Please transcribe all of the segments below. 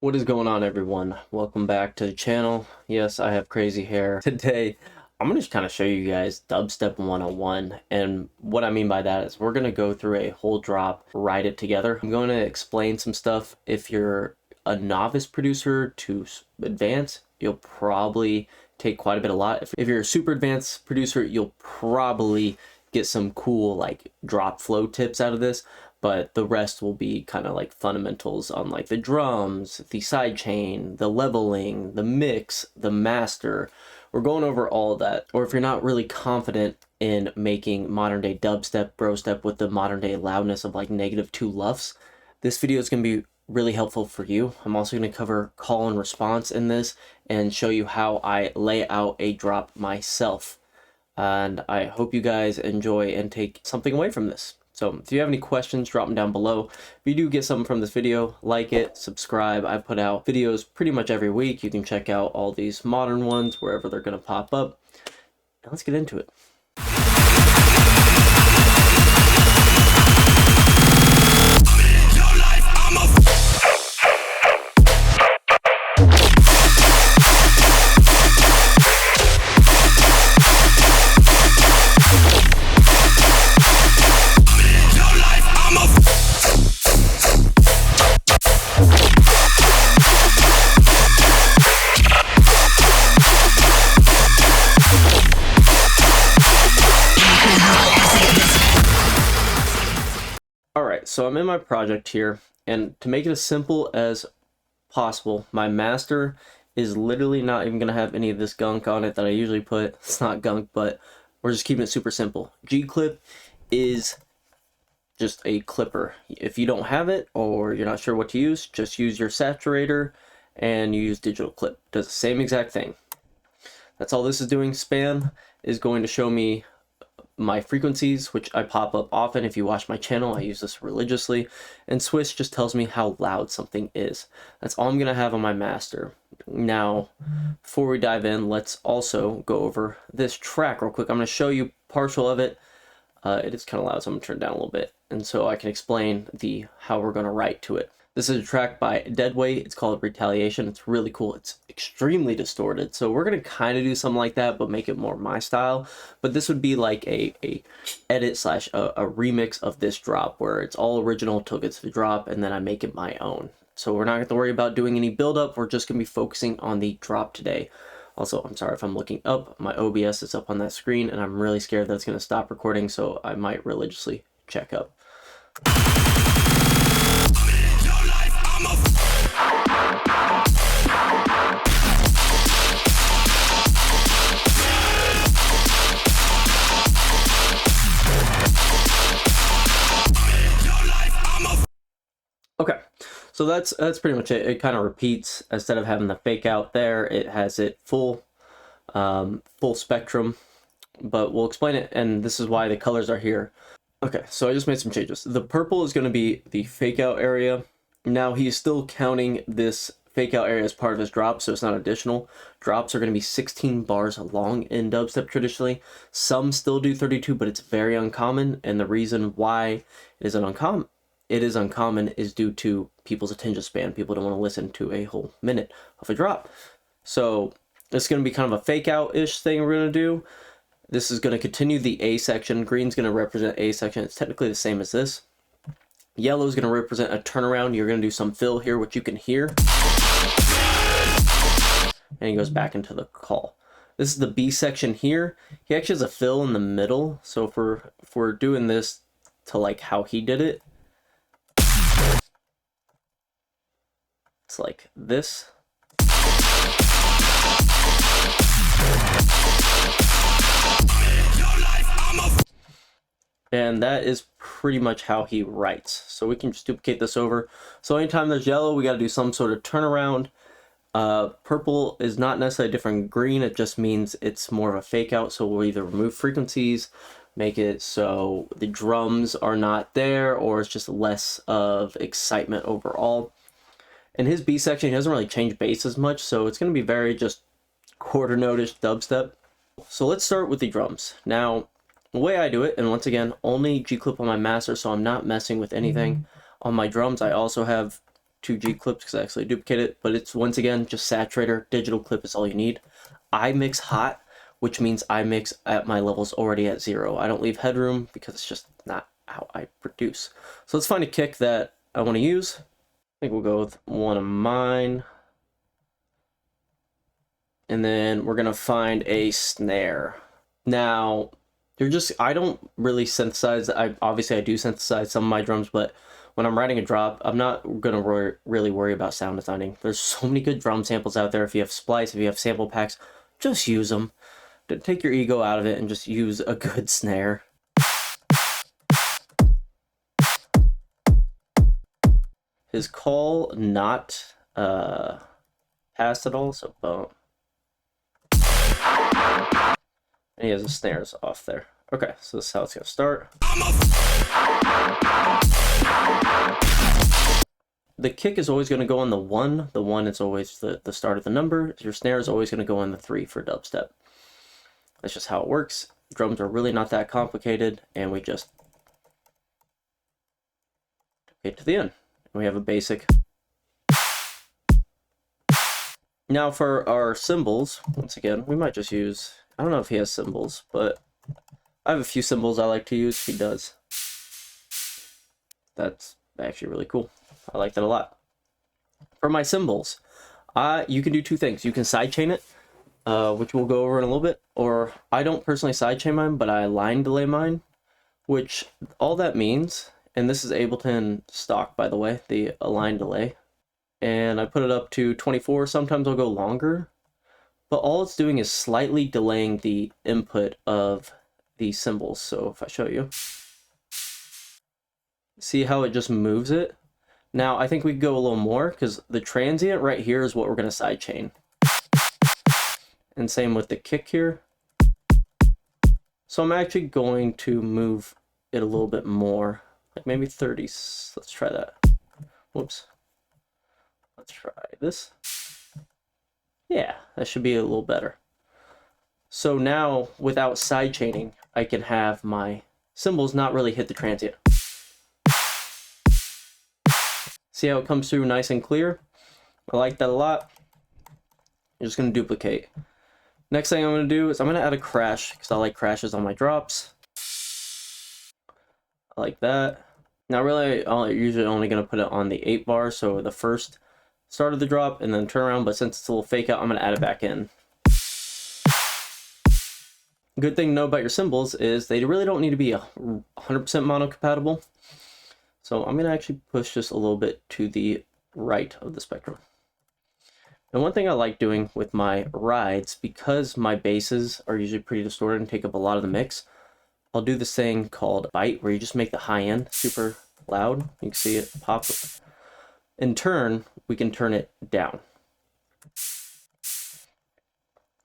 What is going on, everyone? Welcome back to the channel. Yes, I have crazy hair. Today, I'm going to just kind of show you guys Dubstep 101. And what I mean by that is we're going to go through a whole drop, write it together. I'm going to explain some stuff. If you're a novice producer to advanced, you'll probably take quite a bit, a lot. If you're a super advanced producer, you'll probably get some cool like drop flow tips out of this. But the rest will be kind of like fundamentals on like the drums, the sidechain, the leveling, the mix, the master. We're going over all of that. Or if you're not really confident in making modern day dubstep, brostep with the modern day loudness of like -2 LUFS, this video is going to be really helpful for you. I'm also going to cover call and response in this and show you how I lay out a drop myself. And I hope you guys enjoy and take something away from this. So if you have any questions, drop them down below. If you do get something from this video, like it, subscribe. I put out videos pretty much every week. You can check out all these modern ones wherever they're going to pop up. Now let's get into it. So I'm in my project here, and to make it as simple as possible, my master is literally not even going to have any of this gunk on it that I usually put. It's not gunk, but we're just keeping it super simple. G-clip is just a clipper. If you don't have it or you're not sure what to use, just use your saturator and you use digital clip. It does the same exact thing. That's all this is doing. Span is going to show me my frequencies, which I pop up often. If you watch my channel, I use this religiously. And Swish just tells me how loud something is. That's all I'm gonna have on my master. Now, before we dive in, let's also go over this track real quick. I'm gonna show you partial of it. It is kind of loud, so I'm gonna turn it down a little bit, and so I can explain how we're gonna write to it. This is a track by Whey. It's called Retaliation. It's really cool. It's extremely distorted. So we're going to kind of do something like that, but make it more my style. But this would be like a edit slash a remix of this drop where it's all original till it gets to the drop, and then I make it my own. So we're not going to worry about doing any build up. We're just going to be focusing on the drop today. Also, I'm sorry if I'm looking up. My OBS is up on that screen, and I'm really scared that it's going to stop recording, so I might religiously check up. Okay, so that's pretty much it. It kind of repeats. Instead of having the fake out there, it has it full spectrum, but we'll explain it, and this is why the colors are here. Okay, so I just made some changes. The purple is going to be the fake out area. Now he's still counting this fake out area as part of his drop, so it's not additional. Drops are going to be 16 bars long in dubstep traditionally. Some still do 32, but it's very uncommon, and the reason why it is uncommon is due to people's attention span. People don't want to listen to a whole minute of a drop. So it's going to be kind of a fake out-ish thing we're going to do. This is going to continue the A section. Green's going to represent A section. It's technically the same as this. Yellow is going to represent a turnaround. You're going to do some fill here, which you can hear. And he goes back into the call. This is the B section here. He actually has a fill in the middle. So if we're doing this to like how he did it, it's like this. And that is pretty much how he writes. So we can just duplicate this over. So anytime there's yellow, we got to do some sort of turnaround. Purple is not necessarily different than green. It just means it's more of a fake out. So we'll either remove frequencies, make it so the drums are not there, or it's just less of excitement overall. In his B section, he doesn't really change bass as much, so it's going to be very just quarter note-ish dubstep. So let's start with the drums. Now, the way I do it, and once again, only G-clip on my master, so I'm not messing with anything. On my drums, I also have 2G clips because I actually duplicate it, but it's once again just saturator. Digital clip is all you need. I mix hot, which means I mix at my levels already at 0. I don't leave headroom because it's just not how I produce. So let's find a kick that I want to use. I think we'll go with one of mine. And then we're gonna find a snare. Now, I don't really synthesize. Obviously I do synthesize some of my drums, but when I'm writing a drop, I'm not gonna really worry about sound designing. There's so many good drum samples out there. If you have splice, if you have sample packs, just use them. Take your ego out of it and just use a good snare. His call not passed at all, so boom. And he has the snares off there. Okay, so this is how it's gonna start. The kick is always gonna go on the 1. The 1 is always the start of the number. Your snare is always gonna go on the 3 for dubstep. That's just how it works. Drums are really not that complicated, and we just get to the end. We have a basic. Now for our cymbals, once again, we might just use, I don't know if he has cymbals, but I have a few cymbals I like to use. He does. That's actually really cool. I like that a lot. For my cymbals, you can do 2 things. You can sidechain it, which we'll go over in a little bit, or I don't personally sidechain mine, but I line delay mine, which all that means, and this is Ableton stock, by the way, the align delay, and I put it up to 24. Sometimes I'll go longer, but all it's doing is slightly delaying the input of the cymbals. So if I show you, see how it just moves it? Now I think we could go a little more because the transient right here is what we're going to sidechain. And same with the kick here. So I'm actually going to move it a little bit more, like maybe 30. Let's try that. Whoops. Let's try this. Yeah, that should be a little better. So now, without sidechaining, I can have my cymbals not really hit the transient. See how it comes through nice and clear? I like that a lot. I'm just going to duplicate. Next thing I'm going to do is I'm going to add a crash, because I like crashes on my drops. I like that. Now really, I'm usually only going to put it on the 8 bar, so the first start of the drop and then turn around, but since it's a little fake out, I'm going to add it back in. Good thing to know about your cymbals is they really don't need to be 100% mono compatible. So I'm going to actually push this a little bit to the right of the spectrum. And one thing I like doing with my rides, because my basses are usually pretty distorted and take up a lot of the mix, I'll do this thing called bite, where you just make the high end super loud. You can see it pop. In turn, we can turn it down.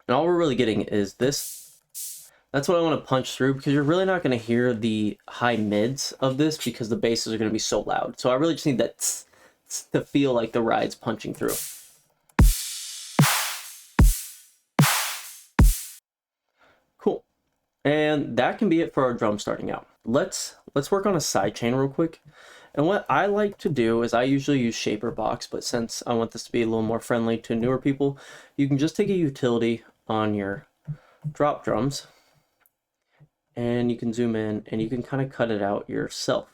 And all we're really getting is this. That's what I want to punch through, because you're really not going to hear the high mids of this because the basses are going to be so loud. So I really just need that to feel like the ride's punching through. Cool. And that can be it for our drum starting out. Let's work on a sidechain real quick. And what I like to do is I usually use Shaper Box, but since I want this to be a little more friendly to newer people, you can just take a utility on your drop drums and you can zoom in and you can kind of cut it out yourself.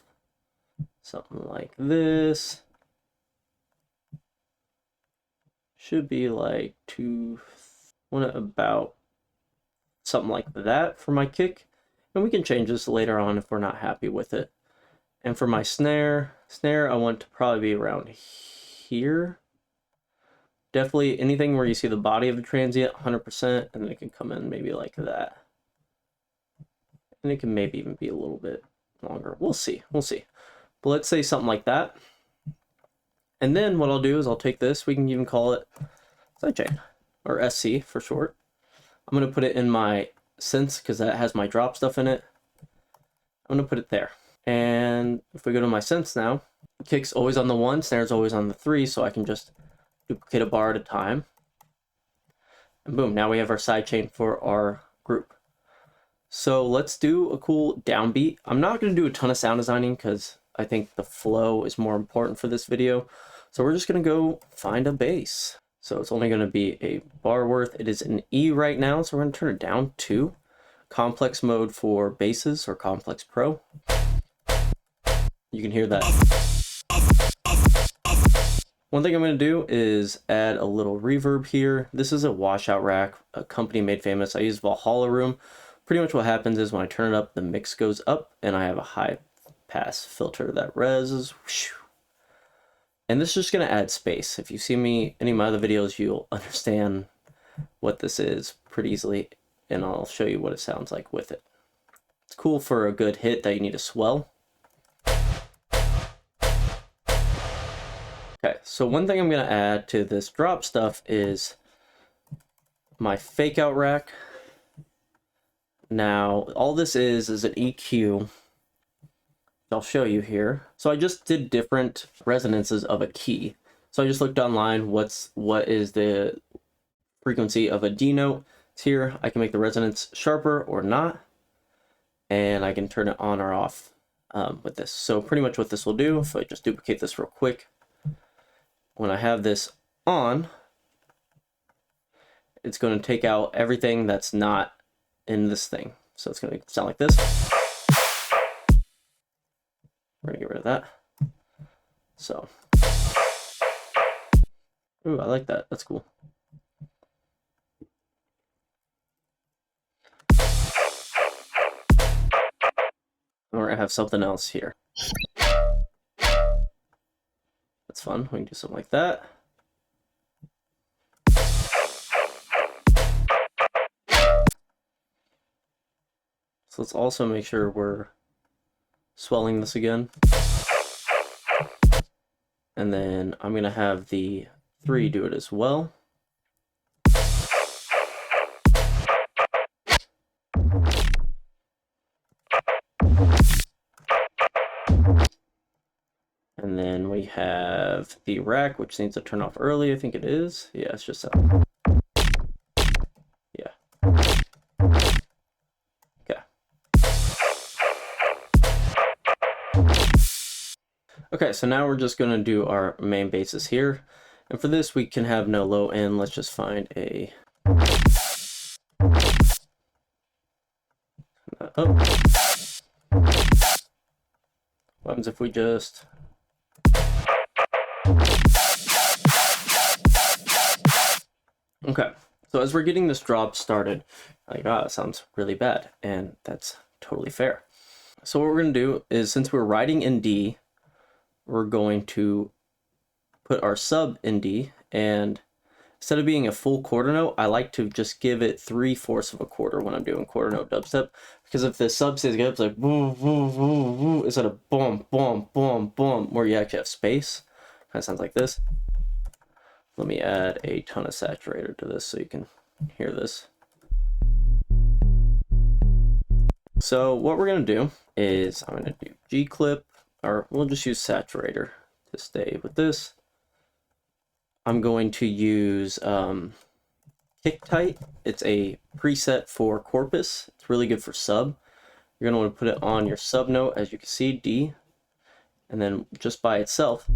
Something like this. Should be like about something like that for my kick. And we can change this later on if we're not happy with it. And for my snare, I want to probably be around here. Definitely anything where you see the body of the transient, 100%, and then it can come in maybe like that. And it can maybe even be a little bit longer. We'll see. But let's say something like that. And then what I'll do is I'll take this, we can even call it sidechain, or SC for short. I'm going to put it in my synths because that has my drop stuff in it. I'm going to put it there. And if we go to my synths now, kick's always on the 1, snare's always on the 3, so I can just duplicate a bar at a time. And boom, now we have our sidechain for our group. So let's do a cool downbeat. I'm not going to do a ton of sound designing because I think the flow is more important for this video. So we're just gonna go find a bass. So it's only gonna be a bar worth. It is an E right now, so we're gonna turn it down to complex mode for basses, or complex pro. You can hear that. One thing I'm going to do is add a little reverb here. This is a washout rack, a company made famous. I use Valhalla Room. Pretty much what happens is when I turn it up, the mix goes up, and I have a high pass filter that reses. And this is just going to add space. If you see me any of my other videos, you'll understand what this is pretty easily, and I'll show you what it sounds like with it. It's cool for a good hit that you need to swell. Okay, so one thing I'm going to add to this drop stuff is my fake out rack. Now, all this is an EQ. I'll show you here. So I just did different resonances of a key. So I just looked online, what is the frequency of a D note. It's here. I can make the resonance sharper or not, and I can turn it on or off with this. So pretty much what this will do, if I just duplicate this real quick, when I have this on, it's going to take out everything that's not in this thing. So it's going to sound like this. We're going to get rid of that. So, ooh, I like that. That's cool. And we're going to have something else here. That's fun. We can do something like that. So let's also make sure we're swelling this again. And then I'm going to have the 3 do it as well. And then we have the rack, which needs to turn off early. I think it is. Yeah, it's just so. Yeah. Okay. Okay, so now we're just going to do our main basses here. And for this, we can have no low end. Let's just find a... Oh. What happens if we just... Okay, so as we're getting this drop started, like, oh, it sounds really bad, and that's totally fair. So what we're going to do is, since we're writing in D, we're going to put our sub in D, and instead of being a full quarter note, I like to just give it 3/4 of a quarter when I'm doing quarter note dubstep, because if the sub stays good, it's like woo, woo, woo, woo, instead of boom, boom, boom, boom, where you actually have space. Kind of sounds like this. Let me add a ton of saturator to this so you can hear this. So what we're going to do is I'm going to do G clip, or we'll just use saturator to stay with this. I'm going to use Kick Tight. It's a preset for corpus. It's really good for sub. You're going to want to put it on your sub note, as you can see, D, and then just by itself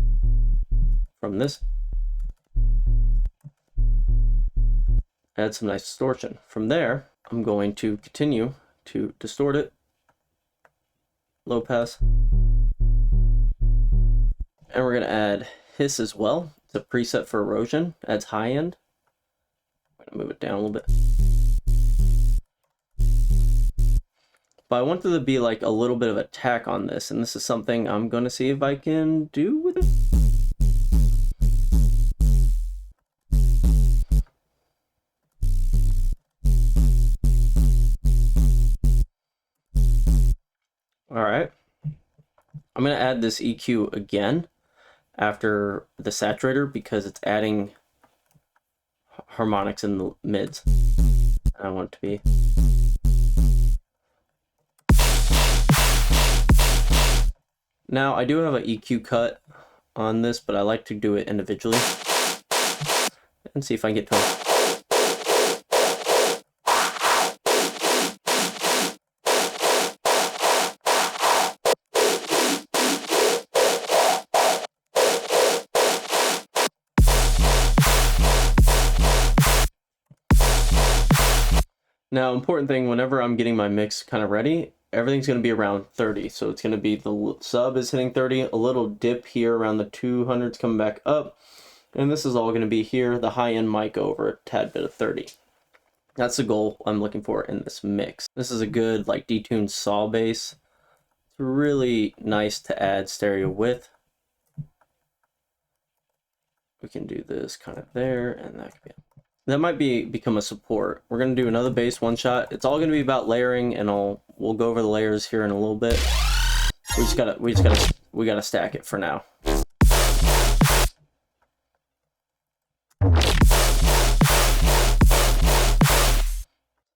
from this, add some nice distortion. From there, I'm going to continue to distort it, low pass, and we're going to add hiss as well. It's a preset for erosion, adds high end. I'm going to move it down a little bit. But I want there to be like a little bit of attack on this, and this is something I'm going to see if I can do with it. All right, I'm going to add this EQ again after the saturator because it's adding harmonics in the mids. I want it to be. Now I do have an EQ cut on this, but I like to do it individually and see if I can get to it. Now, important thing, whenever I'm getting my mix kind of ready, everything's going to be around 30. So it's going to be the sub is hitting 30, a little dip here around the 200s coming back up. And this is all going to be here. The high-end might go over a tad bit of 30. That's the goal I'm looking for in this mix. This is a good like detuned saw bass. It's really nice to add stereo with. We can do this kind of there, and that could be it. That might become a support. We're gonna do another bass one shot. It's all gonna be about layering, and we'll go over the layers here in a little bit. We gotta stack it for now.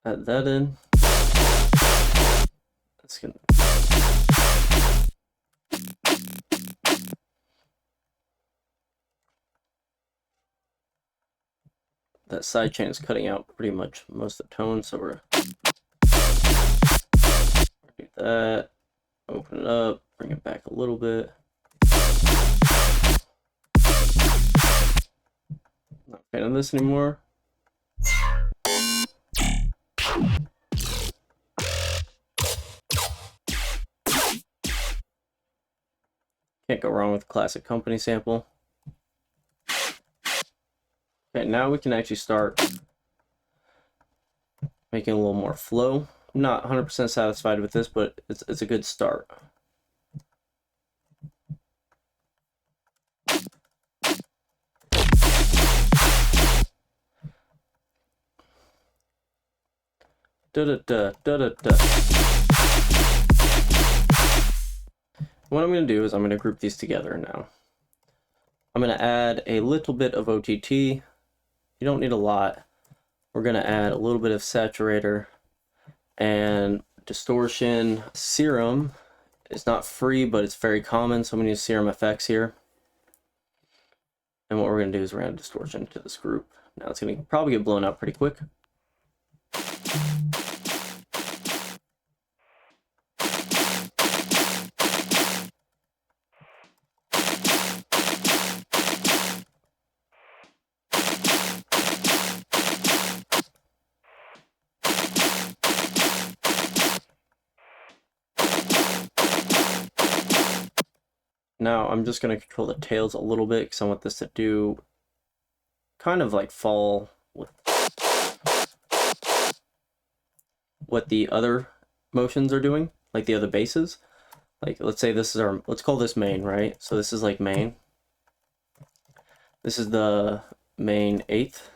Add that in. That's gonna. That side chain is cutting out pretty much most of the tone, so we're do that. Open it up, bring it back a little bit. Not a fan of this anymore. Can't go wrong with a classic company sample. Okay, now we can actually start making a little more flow. I'm not 100% satisfied with this, but it's a good start. What I'm going to do is I'm going to group these together now. I'm going to add a little bit of OTT. You don't need a lot. We're going to add a little bit of saturator and distortion. Serum is not free, but it's very common, so I'm going to use Serum effects here. And what we're going to do is we're going to add distortion to this group. Now it's going to probably get blown out pretty quick. Now I'm just going to control the tails a little bit because I want this to do kind of like fall with what the other motions are doing, like the other basses. Like let's say this is our, let's call this main, right? So this is like main. This is the main eighth.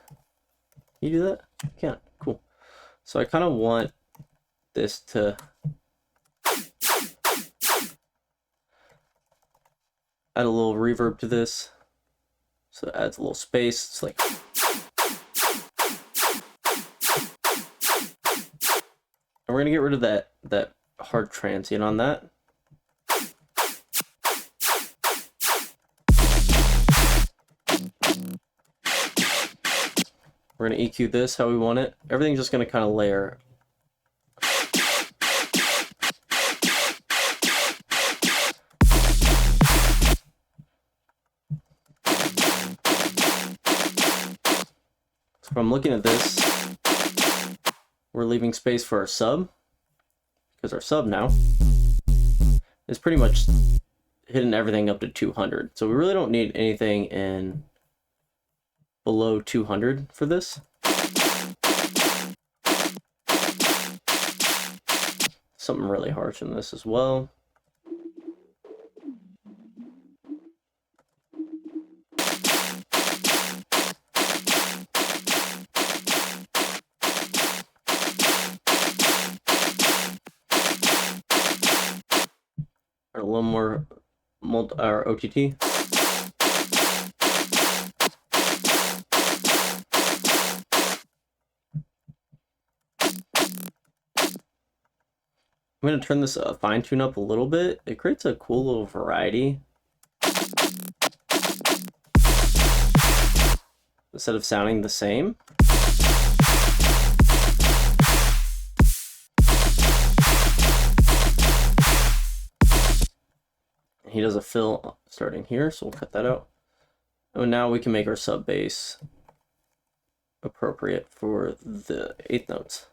Can you do that? You can. Cool. So I kind of want this to add a little reverb to this, so it adds a little space. It's like, and we're gonna get rid of that hard transient on that. We're gonna EQ this how we want it. Everything's just gonna kind of layer. If I'm looking at this, we're leaving space for our sub, because our sub now is pretty much hitting everything up to 200. So we really don't need anything in below 200 for this. Something really harsh in this as well. A little more OTT. I'm going to turn this fine tune up a little bit. It creates a cool little variety. Instead of sounding the same. He does a fill starting here, so we'll cut that out. And now we can make our sub bass appropriate for the eighth notes.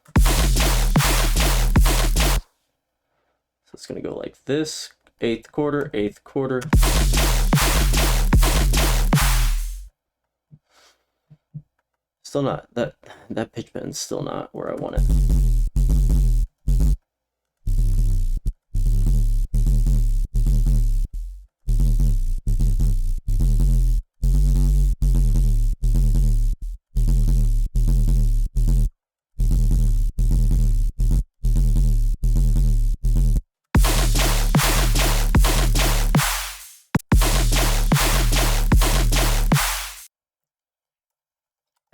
So it's going to go like this, 8th quarter, 8th quarter. Still not, that pitch bend's still not where I want it.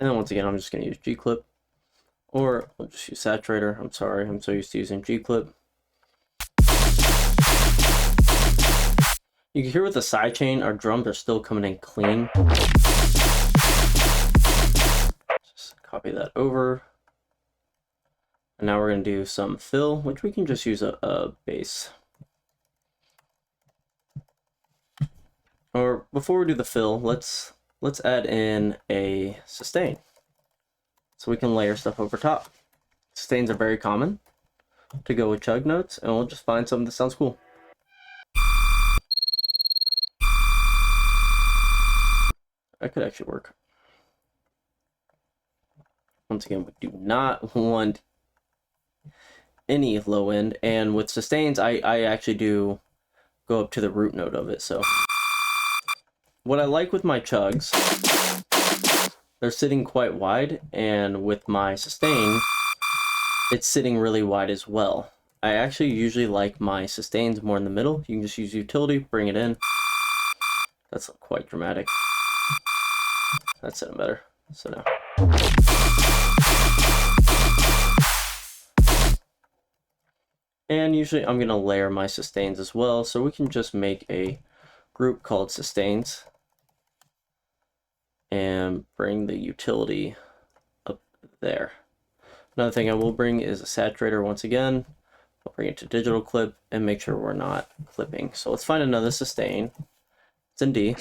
And then once again, I'm just going to use G-clip, or I'll just use saturator. I'm sorry, I'm so used to using G-clip. You can hear with the sidechain, our drums are still coming in clean. Just copy that over. And now we're going to do some fill, which we can just use a bass. Or before we do the fill, let's add in a sustain, so we can layer stuff over top. Sustains are very common to go with chug notes, and we'll just find something that sounds cool. That could actually work. Once again, we do not want any low end, and with sustains, I actually do go up to the root note of it. So what I like with my chugs, they're sitting quite wide, and with my sustain, it's sitting really wide as well. I actually usually like my sustains more in the middle. You can just use utility, bring it in. That's quite dramatic. That's sounding better. So now. And usually I'm going to layer my sustains as well, so we can just make a group called sustains and bring the utility up there. Another thing I will bring is a saturator once again. I'll bring it to digital clip and make sure we're not clipping. So let's find another sustain. It's in D.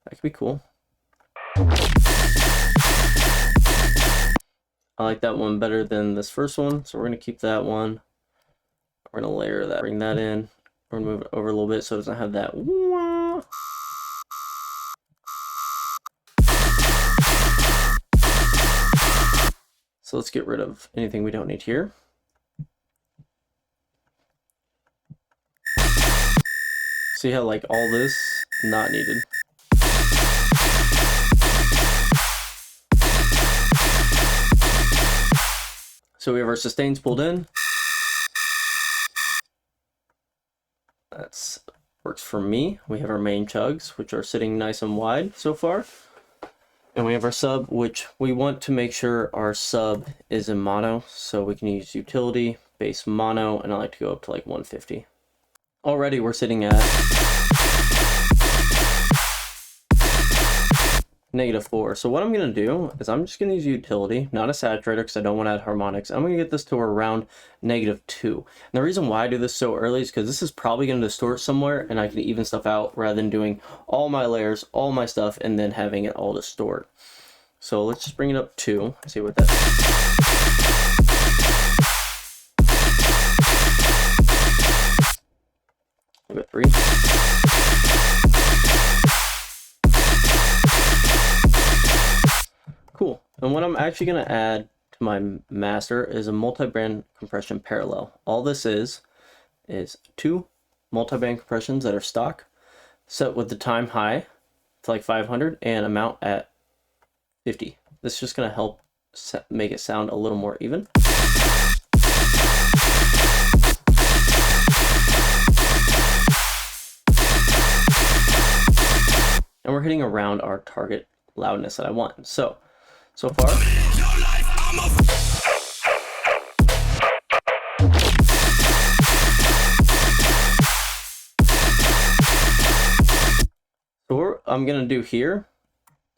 That could be cool. I like that one better than this first one, so we're going to keep that one. We're going to layer that, bring that in. We're going to move it over a little bit so it doesn't have that. So let's get rid of anything we don't need here. See how like all this, not needed. So we have our sustains pulled in. That's works for me. We have our main chugs, which are sitting nice and wide so far. And we have our sub, which we want to make sure our sub is in mono. So we can use utility, bass mono, and I like to go up to like 150. Already we're sitting at -4. So what I'm going to do is I'm just going to use utility, not a saturator, because I don't want to add harmonics. I'm going to get this to around -2. And the reason why I do this so early is because this is probably going to distort somewhere, and I can even stuff out rather than doing all my layers, all my stuff, and then having it all distort. So let's just bring it up 2. See what that is. Go 3. Cool. And what I'm actually going to add to my master is a multi-band compression parallel. All this is 2 multi-band compressions that are stock, set with the time high to like 500 and amount at 50. This is just going to help make it sound a little more even. And we're hitting around our target loudness that I want. So far, so what I'm going to do here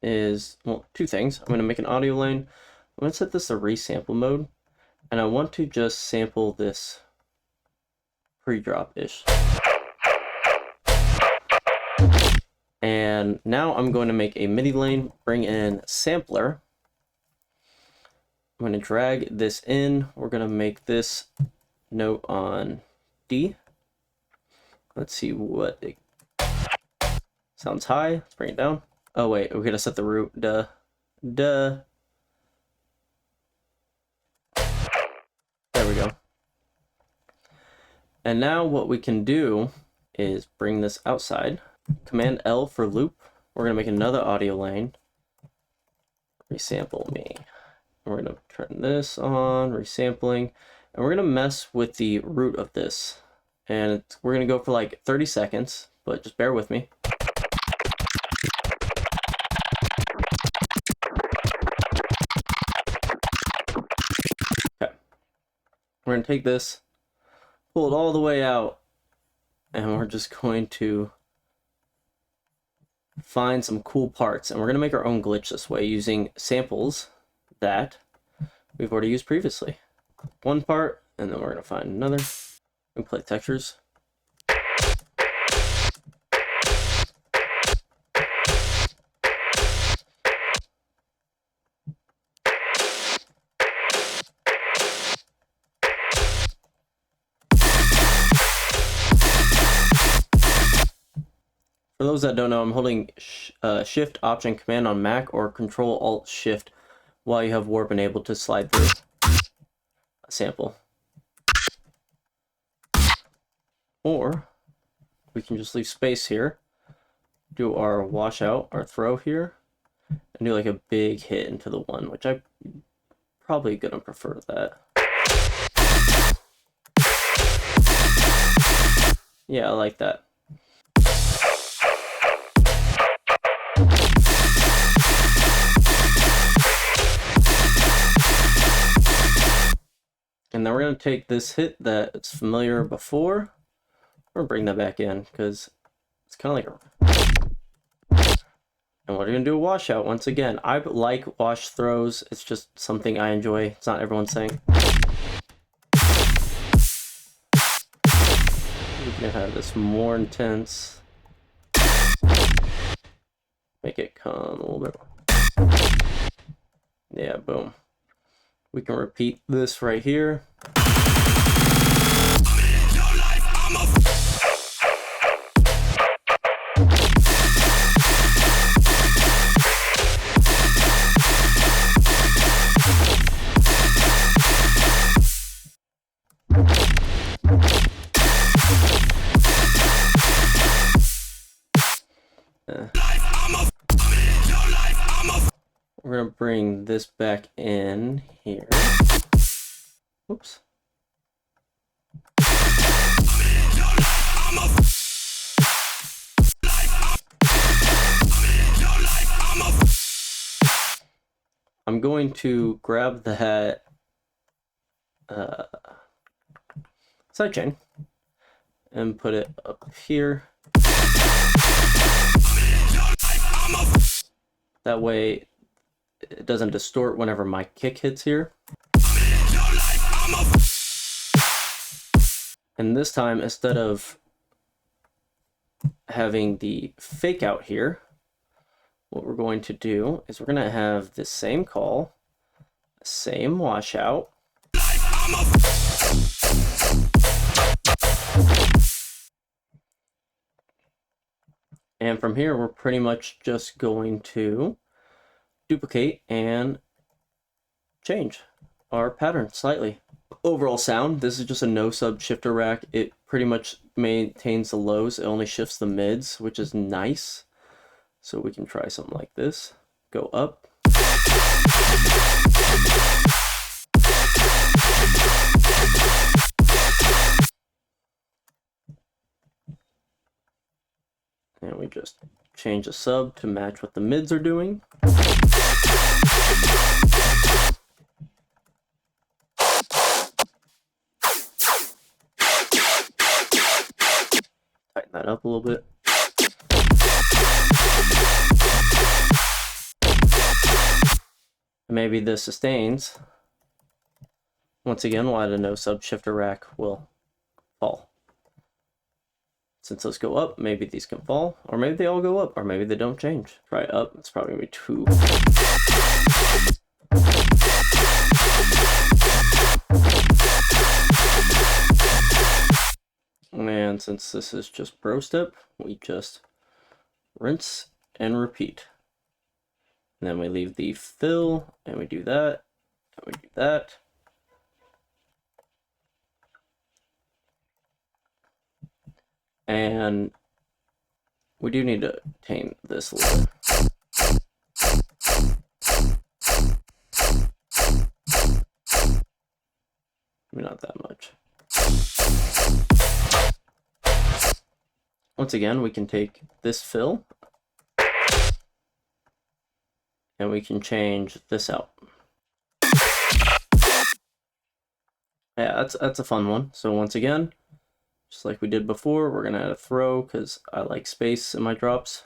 is, well, 2 things. I'm going to make an audio lane. I'm going to set this to resample mode, and I want to just sample this pre-drop-ish. And now I'm going to make a MIDI lane, bring in sampler, I'm going to drag this in. We're going to make this note on D. Let's see what it sounds high. Let's bring it down. Oh wait, we're going to set the root. Duh. There we go. And now what we can do is bring this outside. Command L for loop. We're going to make another audio lane. Resample me. We're going to turn this on, resampling, and we're going to mess with the root of this. And we're going to go for like 30 seconds, but just bear with me. Okay. We're going to take this, pull it all the way out, and we're just going to find some cool parts. And we're going to make our own glitch this way using samples that we've already used previously. One part, and then we're going to find another. We can play textures. For those that don't know, I'm holding Shift, Option, Command on Mac, or Control, Alt, Shift while you have Warp enabled to slide through a sample. Or we can just leave space here, do our washout, our throw here, and do like a big hit into the one, which I'm probably gonna prefer that. Yeah, I like that. And then we're going to take this hit that's familiar before, or bring that back in, because it's kind of like a... And we're going to do a washout once again. I like wash throws. It's just something I enjoy. It's not everyone's thing. We can have this more intense. Make it come a little bit. Yeah, boom. We can repeat this right here. We're going to bring this back in here. Whoops. I'm going to grab that sidechain and put it up here. That way it doesn't distort whenever my kick hits here. And this time, instead of having the fake out here, what we're going to do is we're going to have the same call, same washout. And from here, we're pretty much just going to duplicate and change our pattern slightly. Overall sound, this is just a no sub shifter rack. It pretty much maintains the lows. It only shifts the mids, which is nice. So we can try something like this. Go up. And we just change the sub to match what the mids are doing. Tighten that up a little bit. And maybe the sustains. Once again, we'll add a no sub shifter rack will fall. Since those go up, maybe these can fall, or maybe they all go up, or maybe they don't change. Try it up, it's probably gonna be too. And since this is just Pro Step, we just rinse and repeat. And then we leave the fill, and we do that, and we do that. And we do need to tame this a little bit. Maybe not that much. Once again, we can take this fill and we can change this out. Yeah, that's a fun one. So once again, just like we did before, we're gonna add a throw because I like space in my drops.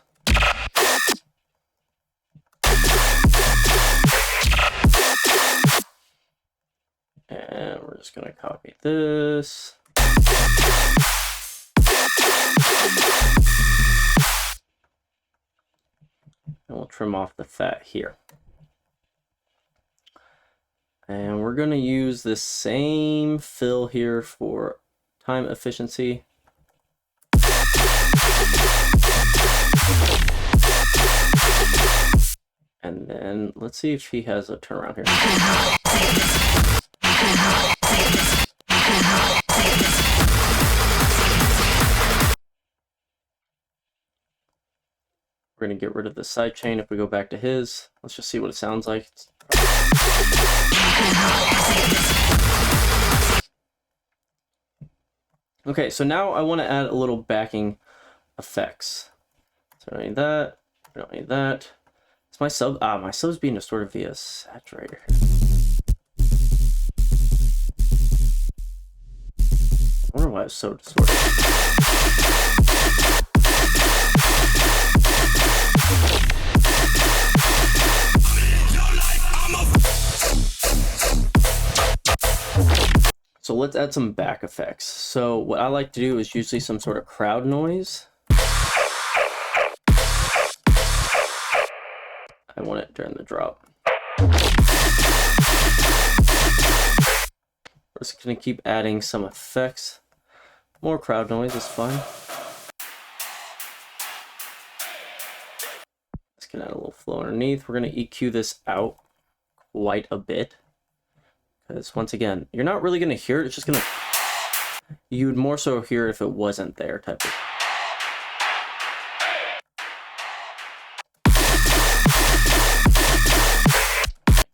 And we're just gonna copy this. And we'll trim off the fat here. And we're gonna use this same fill here for time efficiency. And then let's see if he has a turnaround here. We're going to get rid of the sidechain. If we go back to his, let's just see what it sounds like. Okay, so now I want to add a little backing effects. So I don't need that. I don't need that. It's my sub. My sub's being distorted via saturator. I wonder why it's so distorted. So let's add some back effects. So what I like to do is usually some sort of crowd noise. I want it during the drop. We're just gonna keep adding some effects. More crowd noise is fine. Let's get add a little flow underneath. We're gonna EQ this out quite a bit. Because once again, you're not really gonna hear it, it's just gonna, you would more so hear it if it wasn't there type of.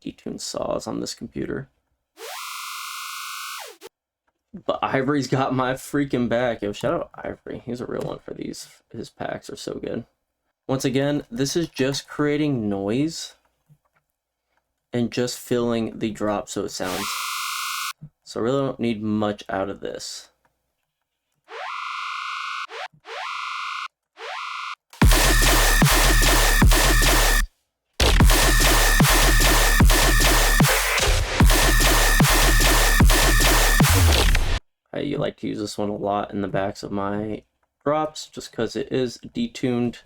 Detune saws on this computer. But Ivory's got my freaking back. Yo, shout out Ivory. He's a real one for these. His packs are so good. Once again, this is just creating noise and just filling the drop so it sounds. So I really don't need much out of this. I like to use this one a lot in the backs of my drops just because it is detuned.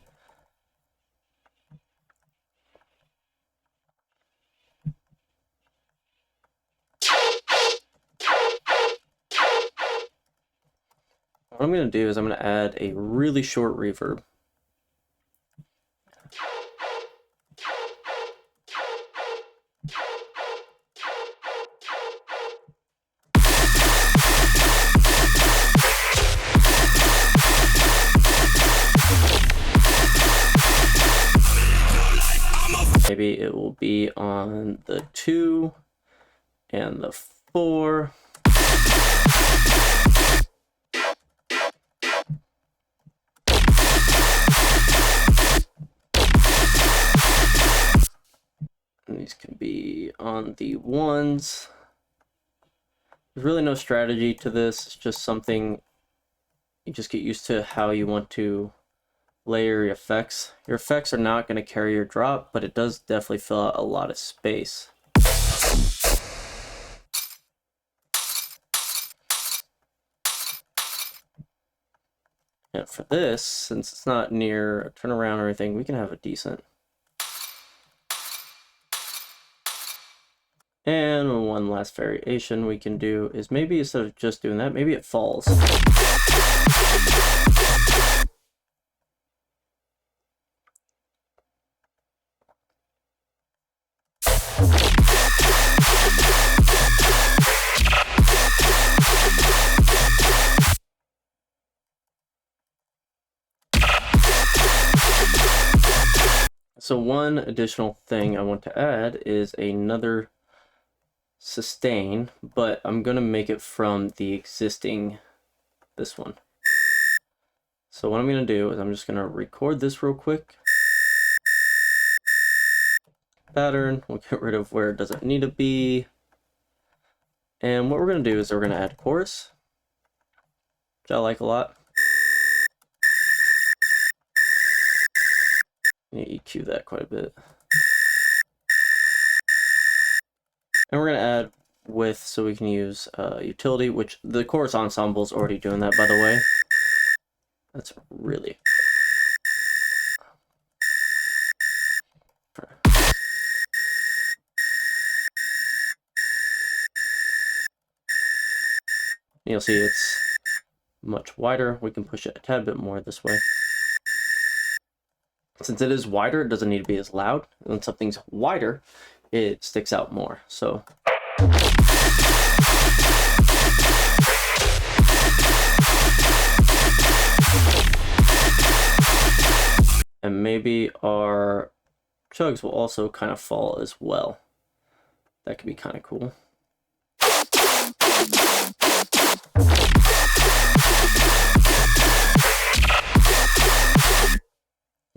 What I'm going to do is I'm going to add a really short reverb. Maybe it will be on the 2 and the 4. And these can be on the 1s. There's really no strategy to this. It's just something you just get used to how you want to layer your effects. Your effects are not going to carry your drop, but it does definitely fill out a lot of space. And for this, since it's not near a turnaround or anything, we can have a decent. And one last variation we can do is maybe instead of just doing that, maybe it falls. So one additional thing I want to add is another sustain, but I'm going to make it from the existing, this one. So what I'm going to do is I'm just going to record this real quick. Pattern, we'll get rid of where it doesn't need to be. And what we're going to do is we're going to add chorus, which I like a lot. EQ that quite a bit. And we're going to add width so we can use utility, which the chorus ensemble is already doing that, by the way. That's really... You'll see it's much wider. We can push it a tad bit more this way. Since it is wider, it doesn't need to be as loud. When something's wider, it sticks out more. So and maybe our chugs will also kind of fall as well. That could be kind of cool.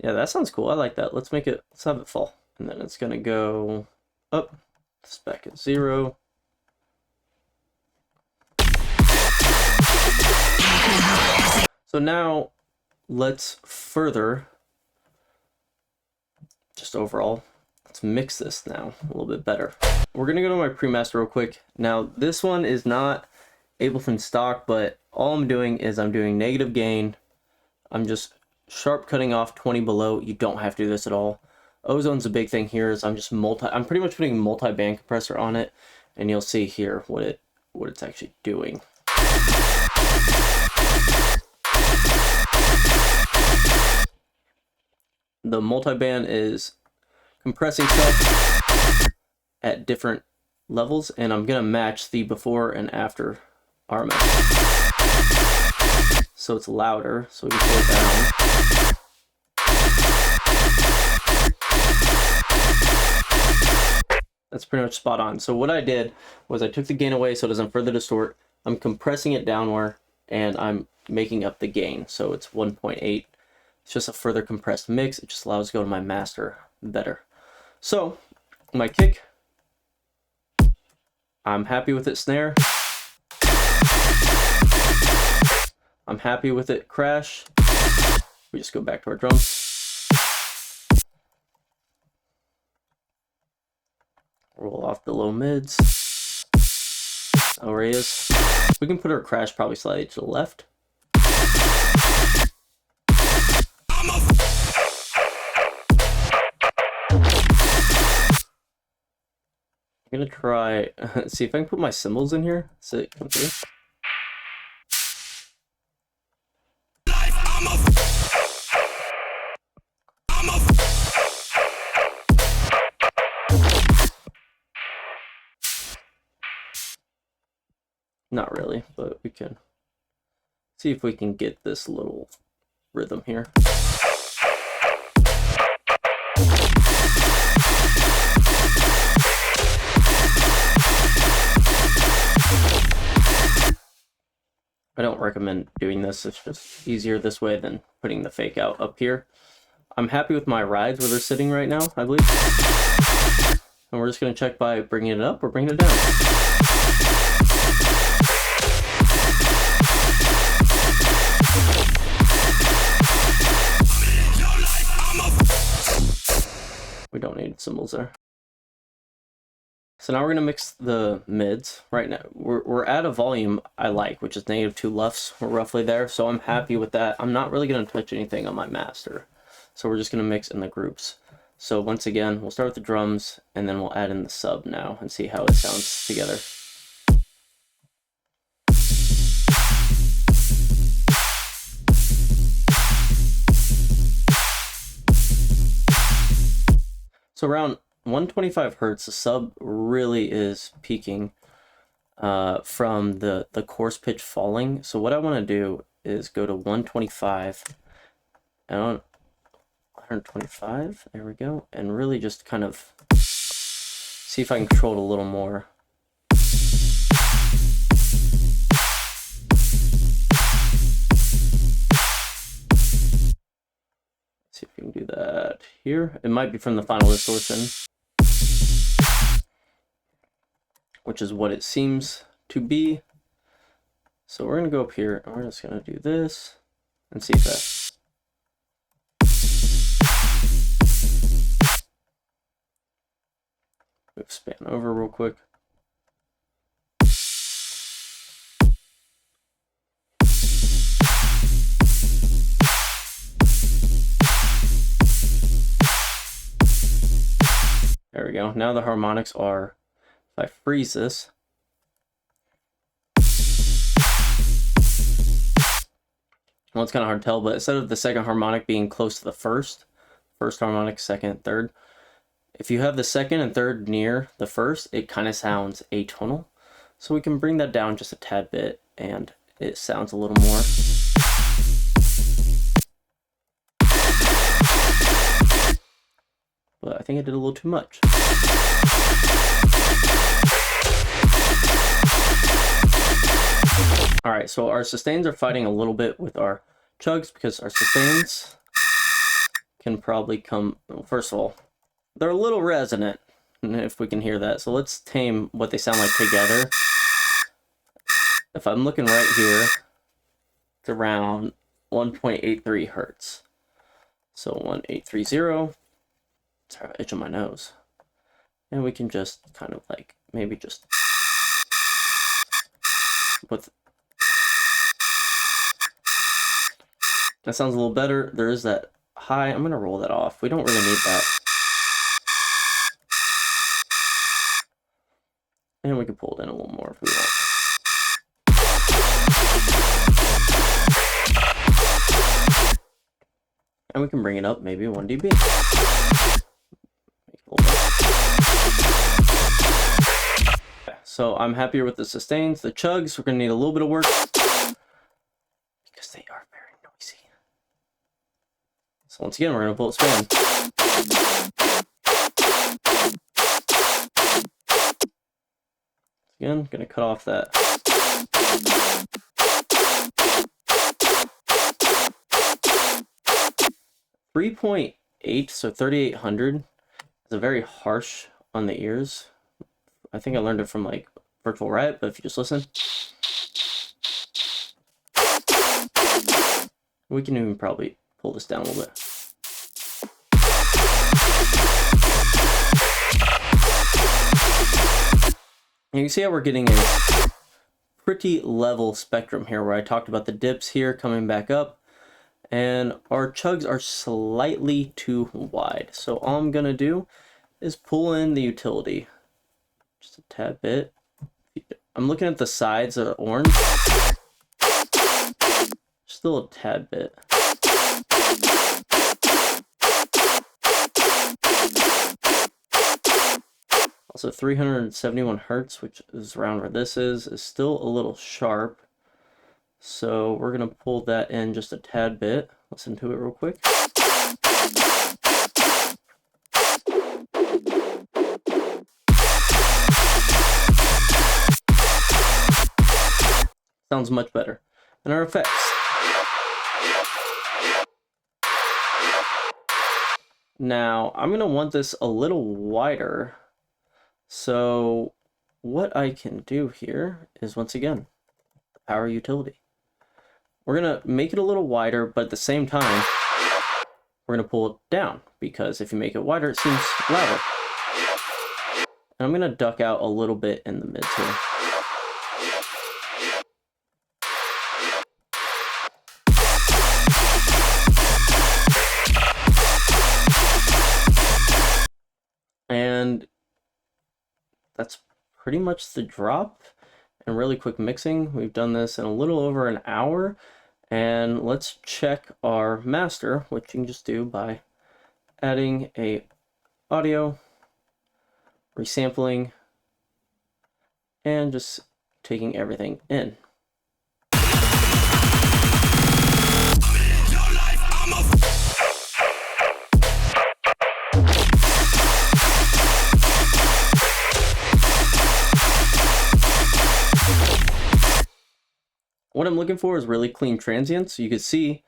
Yeah, that sounds cool. I like that. Let's make it, let's have it fall. And then it's gonna go up. It's back at 0. So now let's further, just overall, let's mix this now a little bit better. We're gonna go to my pre-master real quick. Now this one is not Ableton stock, but all I'm doing is I'm doing negative gain. I'm just sharp cutting off 20 below. You don't have to do this at all. Ozone's a big thing here. Is I'm pretty much putting multi-band compressor on it, and you'll see here what it's actually doing. The multi-band is compressing stuff at different levels, and I'm gonna match the before and after RMS. So it's louder, so we can slow it down. That's pretty much spot on. So what I did was I took the gain away so it doesn't further distort. I'm compressing it downward, and I'm making up the gain. So it's 1.8. It's just a further compressed mix. It just allows it to go to my master better. So my kick, I'm happy with it. Snare, I'm happy with it. Crash, we just go back to our drums. Roll off the low mids. Oh, where he is. We can put our crash probably slightly to the left. I'm gonna try, see if I can put my cymbals in here. So it comes through. Not really, but we can see if we can get this little rhythm here. I don't recommend doing this. It's just easier this way than putting the fake out up here. I'm happy with my rides where they're sitting right now, I believe. And we're just going to check by bringing it up or bringing it down. We don't need cymbals there. So now we're going to mix the mids. Right now, we're at a volume I like, which is -2 LUFS. We're roughly there, so I'm happy with that. I'm not really going to touch anything on my master. So we're just going to mix in the groups. So once again, we'll start with the drums, and then we'll add in the sub now and see how it sounds together. So around 125 hertz, the sub really is peaking from the coarse pitch falling. So what I want to do is go to 125 and 125, there we go, and really just kind of see if I can control it a little more. See if we can do that here. It might be from the final distortion, which is what it seems to be. So we're gonna go up here and we're just gonna do this and see if that. Move span over real quick. There we go. Now the harmonics are, if I freeze this, well, it's kind of hard to tell, but instead of the second harmonic being close to the first harmonic, second, third, if you have the second and third near the first, it kind of sounds atonal. So we can bring that down just a tad bit and it sounds a little more. But I think I did a little too much. Alright, so our sustains are fighting a little bit with our chugs because our sustains can probably come, well, first of all, they're a little resonant, if we can hear that. So let's tame what they sound like together. If I'm looking right here, it's around 1.83 hertz. So 1830, sorry, itch on my nose. And we can just kind of like, maybe just with, that sounds a little better. There is that high, I'm gonna roll that off. We don't really need that. And we can pull it in a little more if we want. And we can bring it up maybe 1 dB. So I'm happier with the sustains. The chugs, we're gonna need a little bit of work because they are very noisy. So once again, we're gonna pull it span. Again, gonna cut off that. .8, so 3800 is a very harsh on the ears. I think I learned it from like Virtual Riot, but if you just listen, we can even probably pull this down a little bit. And you can see how we're getting a pretty level spectrum here, where I talked about the dips here coming back up, and our chugs are slightly too wide. So all I'm gonna do is pull in the utility just a tad bit. I'm looking at the sides that are orange, still a tad bit. Also 371 hertz, which is around where this is still a little sharp. So we're gonna pull that in just a tad bit. Listen to it real quick. Sounds much better. And our effects. Now, I'm gonna want this a little wider. So what I can do here is, once again, the power utility. We're gonna make it a little wider, but at the same time, we're gonna pull it down, because if you make it wider, it seems louder. And I'm gonna duck out a little bit in the mids here. And that's pretty much the drop and really quick mixing. We've done this in a little over an hour, and let's check our master, which you can just do by adding a audio resampling, and just taking everything in. What I'm looking for is really clean transients. You can see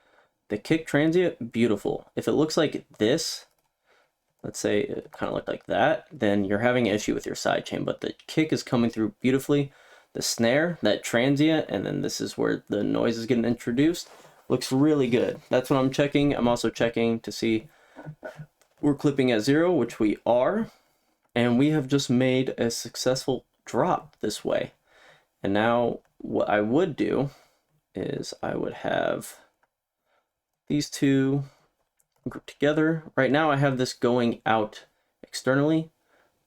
the kick transient, beautiful. If it looks like this, let's say it kind of looked like that, then you're having an issue with your sidechain, but the kick is coming through beautifully. The snare, that transient, and then this is where the noise is getting introduced, looks really good. That's what I'm checking. I'm also checking to see we're clipping at 0, which we are, and we have just made a successful drop this way. And now what I would do is I would have these two grouped together. Right now I have this going out externally,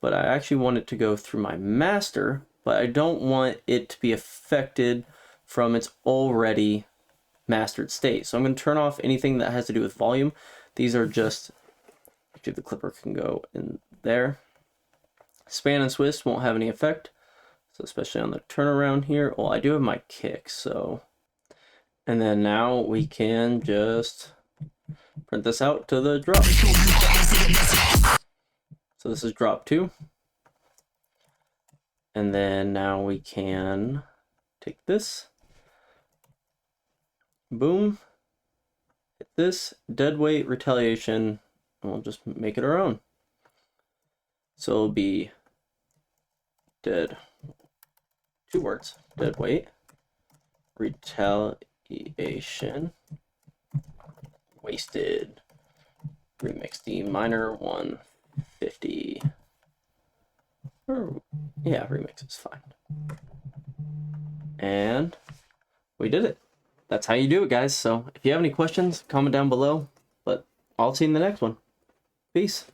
but I actually want it to go through my master, but I don't want it to be affected from its already mastered state. So I'm going to turn off anything that has to do with volume. These are just, actually the clipper can go in there. Span and twist won't have any effect. So especially on the turnaround here. Well, I do have my kick, so. And then now we can just print this out to the drop. So this is drop 2. And then now we can take this. Boom. Hit this. Dead weight retaliation. And we'll just make it our own. So it'll be dead. 2 words. Dead weight. Retaliation. Wheysted. Remix D minor 150. Or, yeah, remix is fine. And we did it. That's how you do it, guys. So if you have any questions, comment down below. But I'll see you in the next one. Peace.